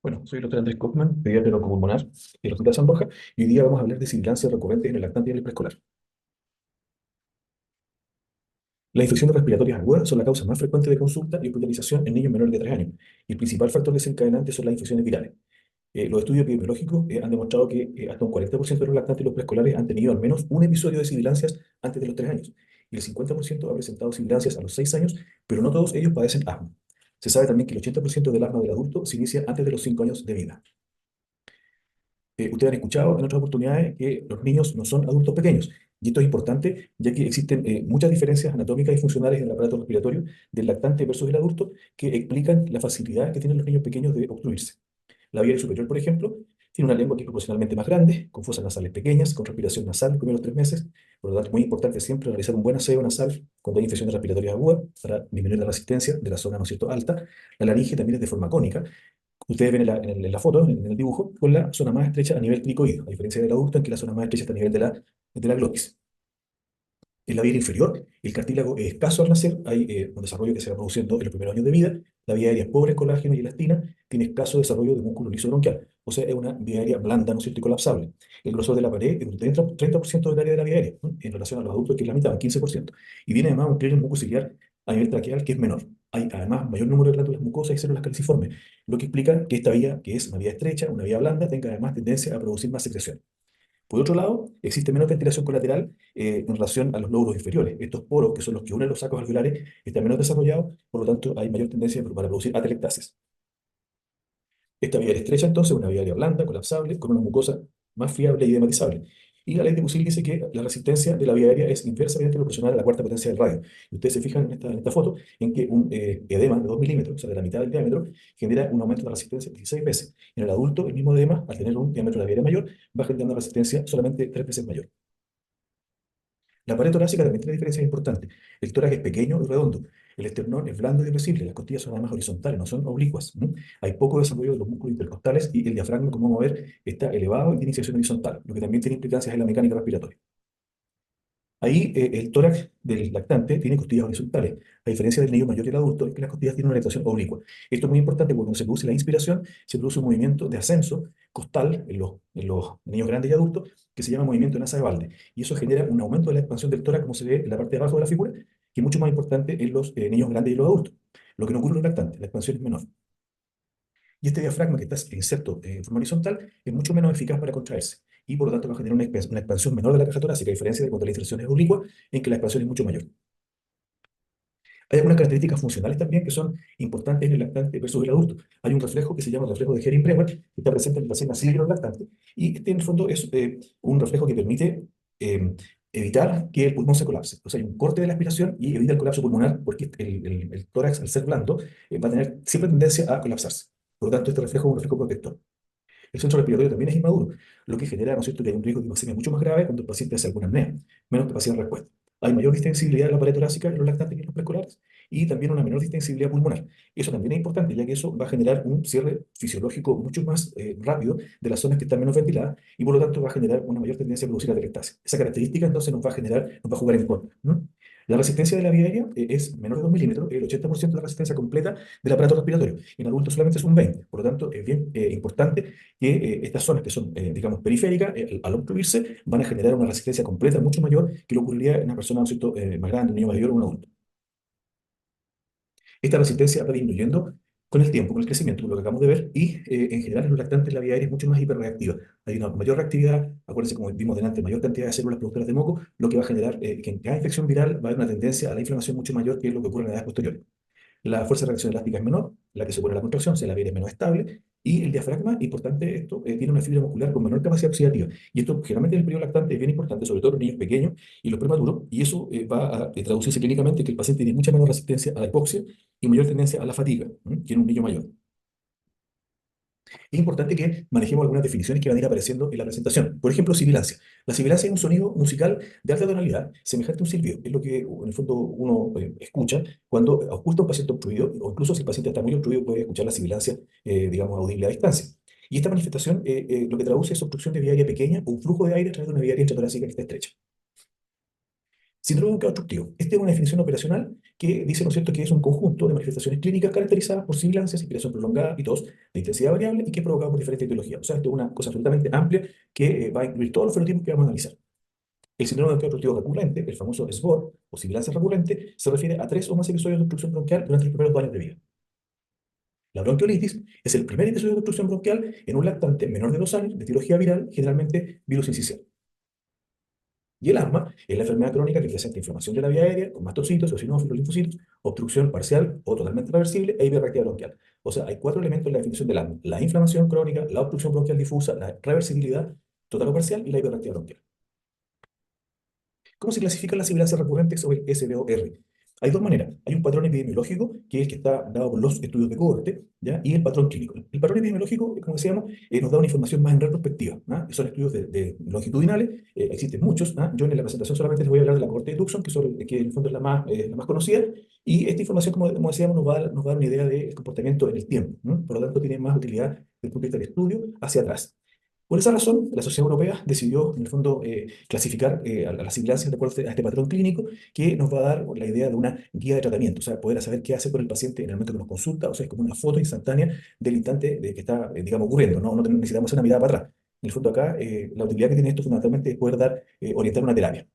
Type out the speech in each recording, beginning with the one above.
Bueno, soy el doctor Andrés Kaufmann, pediatra neuropulmonar del Hospital San Borja, y hoy día vamos a hablar de sibilancias recurrentes en el lactante y en el preescolar. Las infecciones respiratorias agudas son la causa más frecuente de consulta y hospitalización en niños menores de 3 años, y el principal factor desencadenante son las infecciones virales. Los estudios epidemiológicos han demostrado que hasta un 40% de los lactantes y los preescolares han tenido al menos un episodio de sibilancias antes de los 3 años, y el 50% ha presentado sibilancias a los 6 años, pero no todos ellos padecen asma. Se sabe también que el 80% del asma del adulto se inicia antes de los 5 años de vida. Ustedes han escuchado en otras oportunidades que los niños no son adultos pequeños. Y esto es importante, ya que existen muchas diferencias anatómicas y funcionales en el aparato respiratorio del lactante versus el adulto que explican la facilidad que tienen los niños pequeños de obstruirse. La vía aérea superior, por ejemplo, tiene una lengua que es proporcionalmente más grande, con fosas nasales pequeñas, con respiración nasal en los primeros 3 meses. Por lo tanto, es muy importante siempre realizar un buen aseo nasal cuando hay infecciones respiratorias agudas para disminuir la resistencia de la zona, ¿no es cierto?, alta. La laringe también es de forma cónica. Ustedes ven en la foto, en el dibujo, con la zona más estrecha a nivel cricoide, a diferencia del adulto en que la zona más estrecha está a nivel de la glotis. En la vía aérea inferior, el cartílago es escaso al nacer, hay un desarrollo que se va produciendo en los primeros años de vida. La vía aérea es pobre en colágeno y elastina, tiene escaso desarrollo de músculo liso bronquial, o sea, es una vía aérea blanda, ¿no es cierto?, y colapsable. El grosor de la pared es un 30% del área de la vía aérea, ¿no?, en relación a los adultos, que es la mitad, un 15%. Y tiene además un pliegue mucociliar a nivel traqueal que es menor. Hay además mayor número de glándulas mucosas y células caliciformes, lo que explica que esta vía, que es una vía estrecha, una vía blanda, tenga además tendencia a producir más secreción. Por otro lado, existe menos ventilación colateral en relación a los lóbulos inferiores. Estos poros, que son los que unen los sacos alveolares, están menos desarrollados, por lo tanto hay mayor tendencia para producir atelectasis. Esta vía aérea estrecha, entonces, es una vía aérea blanda, colapsable, con una mucosa más fiable y edematizable. Y la ley de Musil dice que la resistencia de la vía aérea es inversamente proporcional a la cuarta potencia del radio. Y ustedes se fijan en esta foto en que un edema de 2 milímetros, o sea, de la mitad del diámetro, genera un aumento de la resistencia 16 veces. En el adulto, el mismo edema, al tener un diámetro de la vía aérea mayor, va generando una resistencia solamente 3 veces mayor. La pared torácica también tiene diferencias importantes. El tórax es pequeño y redondo. El esternón es blando y irascible. Las costillas son además horizontales, no son oblicuas. Hay poco desarrollo de los músculos intercostales y el diafragma, como vamos a ver, está elevado y tiene iniciación horizontal, lo que también tiene implicancias en la mecánica respiratoria. Ahí el tórax del lactante tiene costillas horizontales, a diferencia del niño mayor y el adulto, es que las costillas tienen una orientación oblicua. Esto es muy importante porque cuando se produce la inspiración, se produce un movimiento de ascenso costal en los niños grandes y adultos, que se llama movimiento de nasa de Walde. Y eso genera un aumento de la expansión del tórax, como se ve en la parte de abajo de la figura, que es mucho más importante en los niños grandes y los adultos. Lo que no ocurre en los lactantes, la expansión es menor. Y este diafragma que está inserto en forma horizontal es mucho menos eficaz para contraerse y por lo tanto va a generar una expansión menor de la caja torácica, a diferencia de cuando la inserción es oblicua, en que la expansión es mucho mayor. Hay algunas características funcionales también que son importantes en el lactante versus el adulto. Hay un reflejo que se llama el reflejo de Hering-Bremer, que está presente en el recién nacido y en los lactantes, y este en el fondo es un reflejo que permite evitar que el pulmón se colapse. O sea, hay un corte de la aspiración y evita el colapso pulmonar porque el tórax, al ser blando, va a tener siempre tendencia a colapsarse. Por lo tanto, este reflejo es un reflejo protector. El centro respiratorio también es inmaduro, lo que genera, ¿no es cierto?, que hay un riesgo de hipoxemia mucho más grave cuando el paciente hace alguna apnea, menos capacidad de respuesta. Hay mayor distensibilidad de la pared torácica en los lactantes que en los preescolares y también una menor distensibilidad pulmonar. Eso también es importante, ya que eso va a generar un cierre fisiológico mucho más rápido de las zonas que están menos ventiladas y por lo tanto va a generar una mayor tendencia a producir atelectasis. Esa característica entonces nos va a jugar en contra, ¿no? La resistencia de la vía aérea es menor de 2 milímetros, el 80% de la resistencia completa del aparato respiratorio. En adultos solamente es un 20%. Por lo tanto, es bien importante que estas zonas que son, digamos, periféricas, al obstruirse, van a generar una resistencia completa mucho mayor que lo ocurriría en una persona, ¿no es cierto?, más grande, un niño mayor o un adulto. Esta resistencia va disminuyendo con el tiempo, con el crecimiento, por lo que acabamos de ver, y en general en los lactantes la vía aérea es mucho más hiperreactiva. Hay una mayor reactividad, acuérdense como vimos delante, mayor cantidad de células productoras de moco, lo que va a generar que en cada infección viral va a haber una tendencia a la inflamación mucho mayor que lo que ocurre en edades posteriores. La fuerza de reacción elástica es menor, la que se opone a la contracción, o sea, la vía es menos estable, y el diafragma, importante esto, tiene una fibra muscular con menor capacidad oxidativa. Y esto generalmente en el periodo lactante es bien importante, sobre todo en los niños pequeños y los prematuros, y eso va a traducirse clínicamente que el paciente tiene mucha menor resistencia a la hipoxia y mayor tendencia a la fatiga, que en un niño mayor. Es importante que manejemos algunas definiciones que van a ir apareciendo en la presentación. Por ejemplo, sibilancia. La sibilancia es un sonido musical de alta tonalidad, semejante a un silbido. Es lo que en el fondo uno escucha cuando oculta a un paciente obstruido, o incluso si el paciente está muy obstruido puede escuchar la sibilancia, digamos, audible a distancia. Y esta manifestación lo que traduce es obstrucción de vía aérea pequeña o un flujo de aire a través de una vía aérea intratorácica que está estrecha. Síndrome bronquial obstructivo. Esta es una definición operacional que dice, ¿no es cierto?, que es un conjunto de manifestaciones clínicas caracterizadas por sibilancias, inspiración prolongada y tos de intensidad variable y que es provocado por diferentes etiologías. O sea, esto es una cosa absolutamente amplia que va a incluir todos los fenotipos que vamos a analizar. El síndrome bronquial obstructivo recurrente, el famoso SBOR o sibilancia recurrente, se refiere a 3 o más episodios de obstrucción bronquial durante los primeros 2 años de vida. La bronquiolitis es el primer episodio de obstrucción bronquial en un lactante menor de 2 años de etiología viral, generalmente virus incisional. Y el asma es la enfermedad crónica que presenta inflamación de la vía aérea con mastocitos, eosinófilos, linfocitos, obstrucción parcial o totalmente reversible e hiperreactividad bronquial. O sea, hay 4 elementos en la definición del asma: la inflamación crónica, la obstrucción bronquial difusa, la reversibilidad total o parcial y la hiperreactividad bronquial. ¿Cómo se clasifican las sibilancias recurrentes o el SBOR? Hay 2 maneras. Hay un patrón epidemiológico, que es el que está dado por los estudios de cohorte, ¿ya? Y el patrón clínico. El patrón epidemiológico, como decíamos, nos da una información más en retrospectiva, ¿ah? Son estudios longitudinales, existen muchos, ¿ah? Yo en la presentación solamente les voy a hablar de la cohorte de Tucson, que en el fondo es la más conocida, y esta información, como decíamos, nos va a dar una idea del comportamiento en el tiempo, ¿no? Por lo tanto, tiene más utilidad desde el punto de vista del estudio hacia atrás. Por esa razón, la Sociedad Europea decidió, en el fondo, clasificar a las sibilancias de acuerdo a este patrón clínico que nos va a dar la idea de una guía de tratamiento, o sea, poder saber qué hace con el paciente en el momento que nos consulta, o sea, es como una foto instantánea del instante de que está, digamos, ocurriendo, ¿no? No necesitamos hacer una mirada para atrás. En el fondo acá, la utilidad que tiene esto fundamentalmente es poder orientar una terapia.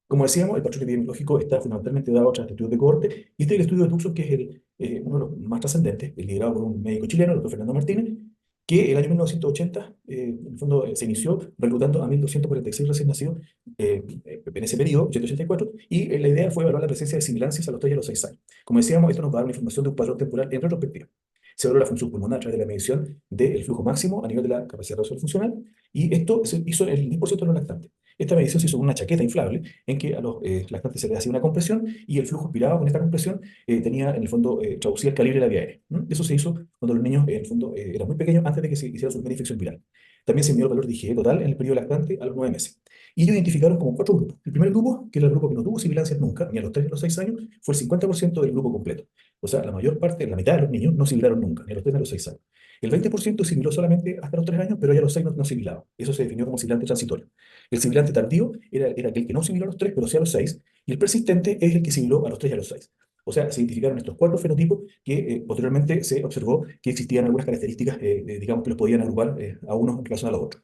Como decíamos, el patrón epidemiológico está fundamentalmente dado a otros estudios de cohorte, y este es el estudio de Tucson, que es uno de los más trascendentes, liderado por un médico chileno, el doctor Fernando Martínez, que el año 1980, en el fondo, se inició reclutando a 1.246 recién nacidos en ese periodo, 884, y la idea fue evaluar la presencia de sibilancias a los 3 y a los 6 años. Como decíamos, esto nos va a dar una información de un patrón temporal en retrospectiva. Se evaluó la función pulmonar a través de la medición del flujo máximo a nivel de la capacidad de resolución funcional, y esto se hizo en el 10% de los lactantes. Esta medición se hizo con una chaqueta inflable en que a los lactantes se les hacía una compresión y el flujo expirado con esta compresión tenía, en el fondo, traducía el calibre de la vía aérea. Eso se hizo cuando los niños, en el fondo, eran muy pequeños, antes de que se hiciera su primera infección viral. También se midió el valor de IgE total en el periodo lactante a los 9 meses. Y ellos identificaron como 4 grupos. El primer grupo, que era el grupo que no tuvo sibilancias nunca, ni a los 3 ni a los 6 años, fue el 50% del grupo completo. O sea, la mayor parte, la mitad de los niños no sibilaron nunca, ni a los 3 ni a los 6 años. El 20% sibiló solamente hasta los 3 años, pero ya a los 6 no sibilaba. Eso se definió como sibilante transitorio. El sibilante tardío era aquel que no sibiló a los 3, pero sí a los 6, y el persistente es el que sibiló a los 3 y a los 6. O sea, se identificaron estos 4 fenotipos que posteriormente se observó que existían algunas características, digamos, que los podían agrupar a unos en relación a los otros.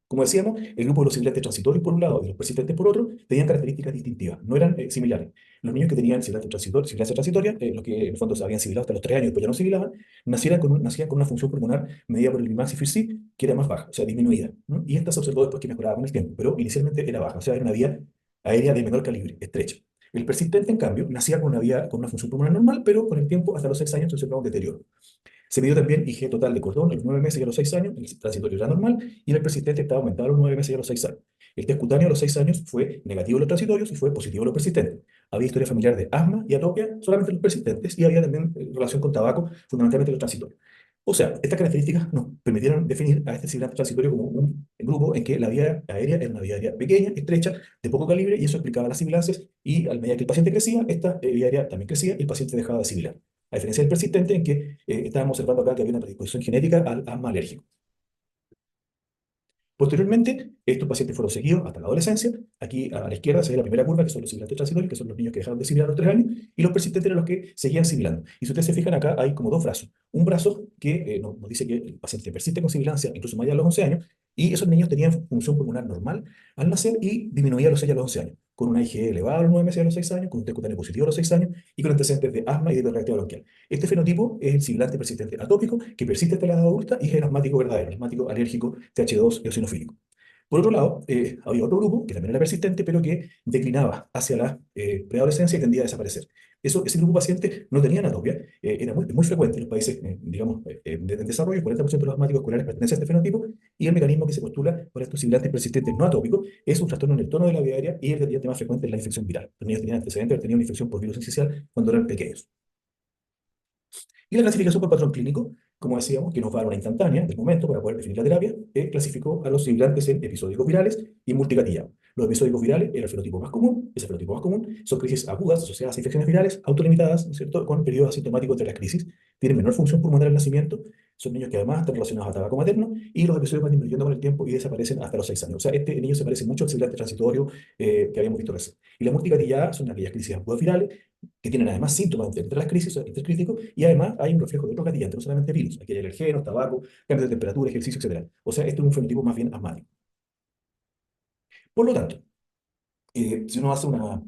Como decíamos, el grupo de los sibilantes transitorios por un lado y los persistentes por otro tenían características distintivas, no eran similares. Los niños que tenían sibilancia transitoria, los que en el fondo se habían sibilado hasta los 3 años y después ya no sibilaban, nacían con una función pulmonar medida por el Max y FIRC, que era más baja, o sea, disminuida, ¿no? Y esta se observó después que mejoraba con el tiempo, pero inicialmente era baja, o sea, era una vía aérea de menor calibre, estrecha. El persistente, en cambio, nacía con una función pulmonar normal, pero con el tiempo, hasta los 6 años, se observaba un deterioro. Se midió también IgE total de cordón a los 9 meses y a los 6 años, el transitorio era normal, y en el persistente estaba aumentado a los 9 meses y a los 6 años. El test cutáneo a los 6 años fue negativo en los transitorios y fue positivo en los persistentes. Había historia familiar de asma y atopia solamente en los persistentes, y había también relación con tabaco, fundamentalmente en los transitorios. O sea, estas características nos permitieron definir a este sibilante transitorio como un grupo en que la vía aérea era una vía aérea pequeña, estrecha, de poco calibre, y eso explicaba las sibilancias, y a medida que el paciente crecía, esta vía aérea también crecía y el paciente dejaba de sibilar. A diferencia del persistente, en que estábamos observando acá que había una predisposición genética al asma alérgico. Posteriormente, estos pacientes fueron seguidos hasta la adolescencia. Aquí a la izquierda se ve la primera curva, que son los sibilantes transitorios, que son los niños que dejaron de sibilar a los 3 años, y los persistentes eran los que seguían sibilando. Y si ustedes se fijan acá, hay como 2 brazos. Un brazo que nos dice que el paciente persiste con sibilancia incluso más allá de los 11 años, y esos niños tenían función pulmonar normal al nacer y disminuía a los 6 y a los 11 años, con una IgE elevada a los 9 meses y a los 6 años, con un test cutáneo positivo a los 6 años, y con antecedentes de asma y de hiperreactividad bronquial. Este fenotipo es el sibilante persistente atópico, que persiste hasta la edad adulta y es el asmático verdadero, el asmático alérgico TH2 eosinofílico. Por otro lado, había otro grupo que también era persistente, pero que declinaba hacia la preadolescencia y tendía a desaparecer. Ese grupo de pacientes no tenía atopia, era muy frecuente en los países, digamos, de desarrollo. 40% de los asmáticos escolares pertenecen a este fenotipo, y el mecanismo que se postula para estos sibilantes persistentes no atópicos es un trastorno en el tono de la vía aérea, y el determinante más frecuente es la infección viral. Los niños tenían antecedentes de haber tenido una infección por virus incisional cuando eran pequeños. Y la clasificación por patrón clínico, como decíamos, que nos va a dar una instantánea del momento para poder definir la terapia, clasificó a los sibilantes en episódicos virales y multicatillados. Los episódicos virales era el fenotipo más común. Ese fenotipo más común son crisis agudas asociadas a infecciones virales autolimitadas, ¿no es cierto?, con periodos asintomáticos de las crisis, tienen menor función pulmonar al nacimiento, son niños que además están relacionados a tabaco materno y los episodios van disminuyendo con el tiempo y desaparecen hasta los 6 años. O sea, este niño se parece mucho al sibilante transitorio que habíamos visto recién. Y las multicatilladas son aquellas crisis agudas que tienen además síntomas entre las crisis, intercríticos, y además hay un reflejo de otros gatillantes, no solamente virus. Aquí hay alergenos, tabaco, cambios de temperatura, ejercicio, etcétera. O sea, este es un fenotipo más bien asmático. Por lo tanto, si uno hace una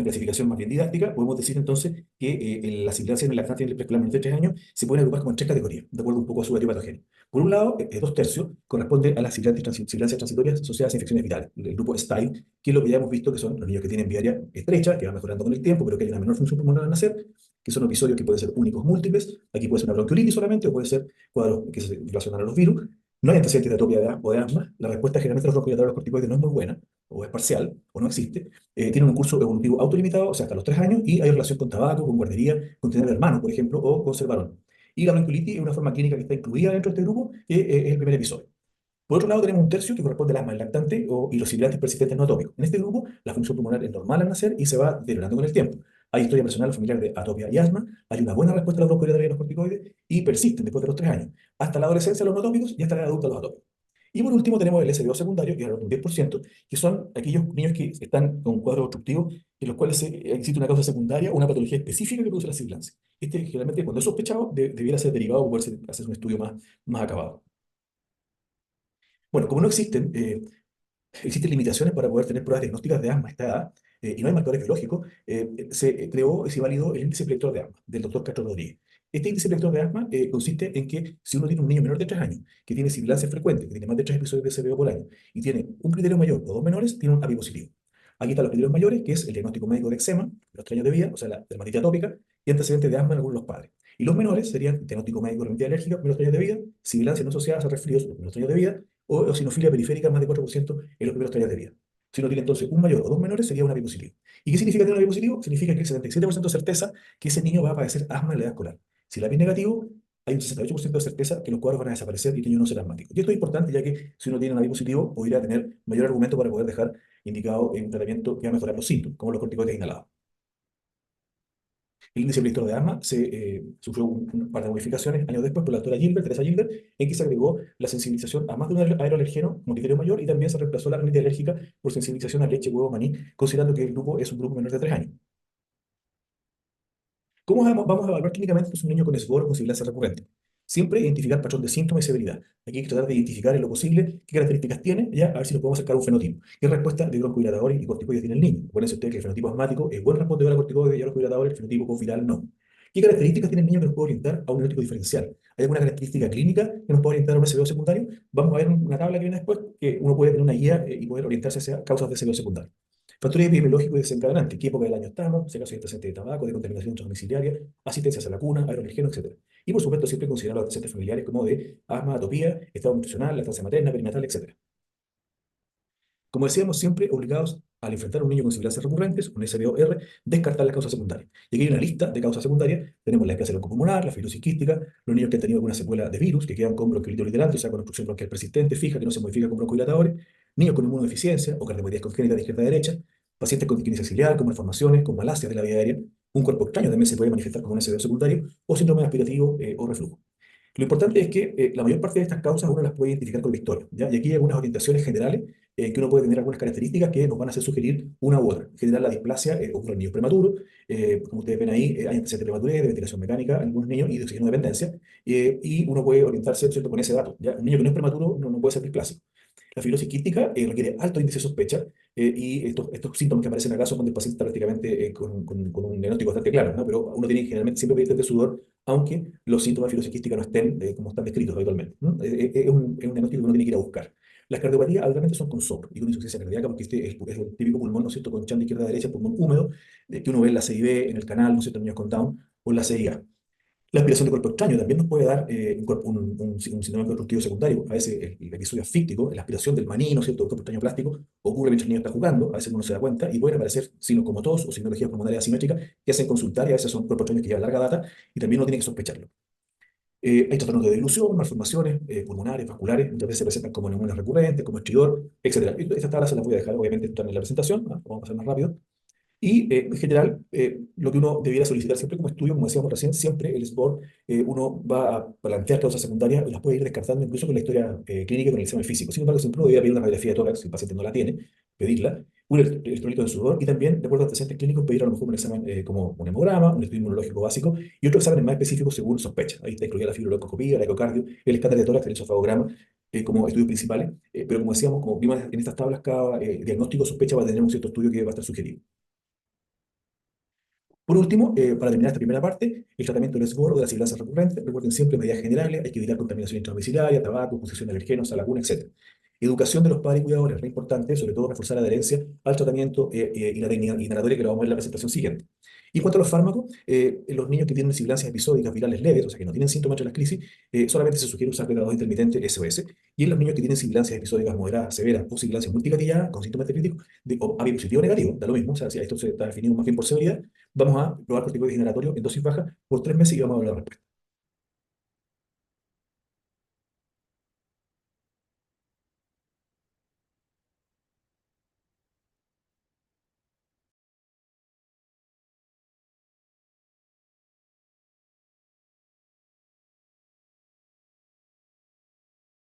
clasificación más bien didáctica, podemos decir entonces que la sibilancia en el lactante y el preescolar menor de 3 años se pueden agrupar como en tres categorías, de acuerdo un poco a su etiopatogenia. Por un lado, 2 tercios corresponde a las sibilancias transitorias asociadas a infecciones virales, el grupo STILE, que es lo que ya hemos visto que son los niños que tienen vía aérea estrecha, que va mejorando con el tiempo, pero que hay una menor función pulmonar al nacer, que son episodios que pueden ser únicos múltiples, aquí puede ser una bronquiolitis solamente, o puede ser cuadros que se relacionan a los virus. No hay antecedentes de atopia o de asma, la respuesta generalmente a los broncohidratos corticoides no es muy buena, o es parcial, o no existe. Tienen un curso evolutivo autolimitado, o sea, hasta los 3 años, y hay relación con tabaco, con guardería, con tener hermanos, por ejemplo, o con ser varón. Y la bronquiolitis es una forma clínica que está incluida dentro de este grupo, que es el primer episodio. Por otro lado, tenemos un tercio que corresponde al asma del lactante y los sibilantes persistentes no atópicos. En este grupo, la función pulmonar es normal al nacer y se va deteriorando con el tiempo. Hay historia personal familiar de atopia y asma, hay una buena respuesta a los broncohidratos y los corticoides y persisten después de los 3 años, hasta la adolescencia los no atópicos y hasta la edad adulta los atópicos. Y por último tenemos el SBO secundario, que es un 10%, que son aquellos niños que están con cuadros obstructivos en los cuales existe una causa secundaria o una patología específica que produce la sibilancia. Este generalmente cuando es sospechado debiera ser derivado o poder hacer un estudio más acabado. Bueno, como no existen limitaciones para poder tener pruebas diagnósticas de asma a esta edad, y no hay marcadores biológicos, se creó y se validó el índice predictor de asma del doctor Castro Rodríguez. Este índice predictor de asma consiste en que si uno tiene un niño menor de 3 años, que tiene sibilancia frecuente, que tiene más de 3 episodios de SBO por año, y tiene un criterio mayor o dos menores, tiene un API positivo. Aquí están los criterios mayores, que es el diagnóstico médico de eczema, los 3 años de vida, o sea, la dermatitis atópica, y antecedentes de asma en algunos de los padres. Y los menores serían diagnóstico médico de rinitis alérgica, primeros 3 años de vida, sibilancia no asociada a resfríos, los primeros 3 años de vida, o eosinofilia periférica más de 4% en los primeros 3 años de vida. Si uno tiene entonces un mayor o dos menores, sería un API positivo. ¿Y qué significa tener un API positivo? Significa que hay 77% de certeza que ese niño va a padecer asma en la edad escolar. Si el API es negativo, hay un 68% de certeza que los cuadros van a desaparecer y que el niño no será asmático. Y esto es importante ya que si uno tiene un API positivo, podría tener mayor argumento para poder dejar indicado en un tratamiento que va a mejorar los síntomas, como los corticoides inhalados. El índice predictor de asma sufrió un par de modificaciones años después por la doctora Gilbert, Teresa Gilbert, en que se agregó la sensibilización a más de un aeroalergeno como criterio mayor y también se reemplazó la rinitis alérgica por sensibilización a leche, huevo, maní, considerando que el grupo es un grupo menor de 3 años. ¿Cómo vamos a evaluar clínicamente si un niño con esboro o con sibilancia recurrente? Siempre identificar patrón de síntomas y severidad. Aquí hay que tratar de identificar en lo posible qué características tiene, ya, a ver si nos podemos acercar a un fenotipo. ¿Qué respuesta de broncohilatadores y corticoides tiene el niño? Acuérdense ustedes que el fenotipo asmático es buen respondedor a corticoides y a los broncohilatadores, el fenotipo conviral no. ¿Qué características tiene el niño que nos puede orientar a un diagnóstico diferencial? ¿Hay alguna característica clínica que nos puede orientar a un SBO secundario? Vamos a ver una tabla que viene después, que uno puede tener una guía y poder orientarse hacia causas de SBO secundario. Factores epidemiológicos y desencadenantes. ¿Qué época del año estamos? Si acaso hay antecedentes de tabaco, de contaminación intradomiciliaria, asistencia a la cuna, aeroalergeno, etc. Y por supuesto, siempre considerar los antecedentes familiares como de asma, atopía, estado nutricional, lactancia materna, perinatal, etc. Como decíamos, siempre obligados al enfrentar a un niño con sibilancias recurrentes, un SBO-R, descartar las causas secundarias. Y aquí hay una lista de causas secundarias. Tenemos la displasia broncopulmonar, la fibrosis quística, los niños que han tenido alguna secuela de virus, que quedan con bronquiolitis literante, o sea, con obstrucción bronquial persistente, fija, que no se modifica con broncohilatadores, niños con inmunodeficiencia o cardiopatías congénitas de izquierda a derecha, pacientes con disquinesia ciliar, con malformaciones, con malacias de la vía aérea, un cuerpo extraño también se puede manifestar como un SBO secundario, o síndrome aspirativo o reflujo. Lo importante es que la mayor parte de estas causas uno las puede identificar con la historia, ¿ya? Y aquí hay algunas orientaciones generales que uno puede tener algunas características que nos van a hacer sugerir una u otra. En general, la displasia ocurre en niños prematuros. Como ustedes ven ahí, hay antecedentes de prematurez, de ventilación mecánica en algunos niños y de oxígeno dependencia. Y uno puede orientarse, ¿cierto?, con ese dato, ¿ya? Un niño que no es prematuro no puede ser displásico. La fibrosis quística requiere alto índice de sospecha y estos síntomas que aparecen acá son cuando el paciente está prácticamente con un diagnóstico bastante claro, ¿no? Pero uno tiene generalmente siempre pendientes de sudor, aunque los síntomas de fibrosis quística no estén como están descritos habitualmente, ¿no? Es un diagnóstico que uno tiene que ir a buscar. Las cardiopatías habitualmente son con soplo y con insuficiencia cardíaca, porque este es el típico pulmón, ¿no es cierto?, con chan de izquierda a derecha, pulmón húmedo, que uno ve en la CIB, en el canal, ¿no es cierto?, en niños con Down, o en la CIA. La aspiración de cuerpo extraño también nos puede dar un síndrome constructivo secundario. A veces el episodio asfíctico, la aspiración del maní, ¿no es cierto?, del cuerpo extraño plástico, ocurre mientras el niño está jugando, a veces uno no se da cuenta, y pueden aparecer signos como tos o sinologías pulmonares asimétricas que hacen consultar, y a veces son cuerpos extraños que llevan larga data, y también uno tiene que sospecharlo. Hay trastornos de dilución, malformaciones pulmonares, vasculares, muchas veces se presentan como neumonías recurrentes, como estridor, etc. Estas tablas se las voy a dejar, obviamente, están en la presentación, ¿no? Vamos a pasar más rápido. Y en general, lo que uno debiera solicitar siempre como estudio, como decíamos recién, siempre el SBOR, uno va a plantear causas secundarias y las puede ir descartando incluso con la historia clínica y con el examen físico. Sin embargo, siempre uno debería pedir una radiografía de tórax, si el paciente no la tiene, pedirla, un electrolito de sudor y también, de acuerdo a antecedentes clínicos, pedir a lo mejor un examen como un hemograma, un estudio inmunológico básico y otros exámenes más específicos según sospecha. Ahí está incluida la fibroscopía, el ecocardio, el escáner de tórax, el esofagograma, como estudios principales. Pero como decíamos, como vimos en estas tablas, cada diagnóstico o sospecha va a tener un cierto estudio que va a estar sugerido. Por último, para terminar esta primera parte, el tratamiento del esboro de las sibilancias recurrentes. Recuerden siempre medidas generales, hay que evitar contaminación intradomiciliaria, tabaco, exposición de alergenos, a laguna, etc. Educación de los padres y cuidadores, re importante, sobre todo reforzar la adherencia al tratamiento y la técnica inhalatoria que lo vamos a ver en la presentación siguiente. Y en cuanto a los fármacos, en los niños que tienen sibilancias episódicas virales leves, o sea que no tienen síntomas de las crisis, solamente se sugiere usar beta-2 intermitente SOS. Y en los niños que tienen sibilancias episódicas moderadas, severas o sibilancias multicatilladas con síntomas críticos, o AB positivo o negativo, da lo mismo, o sea, si esto se está definido más bien por severidad, vamos a probar corticoides inhalatorios en dosis baja por 3 meses y vamos a ver la respuesta.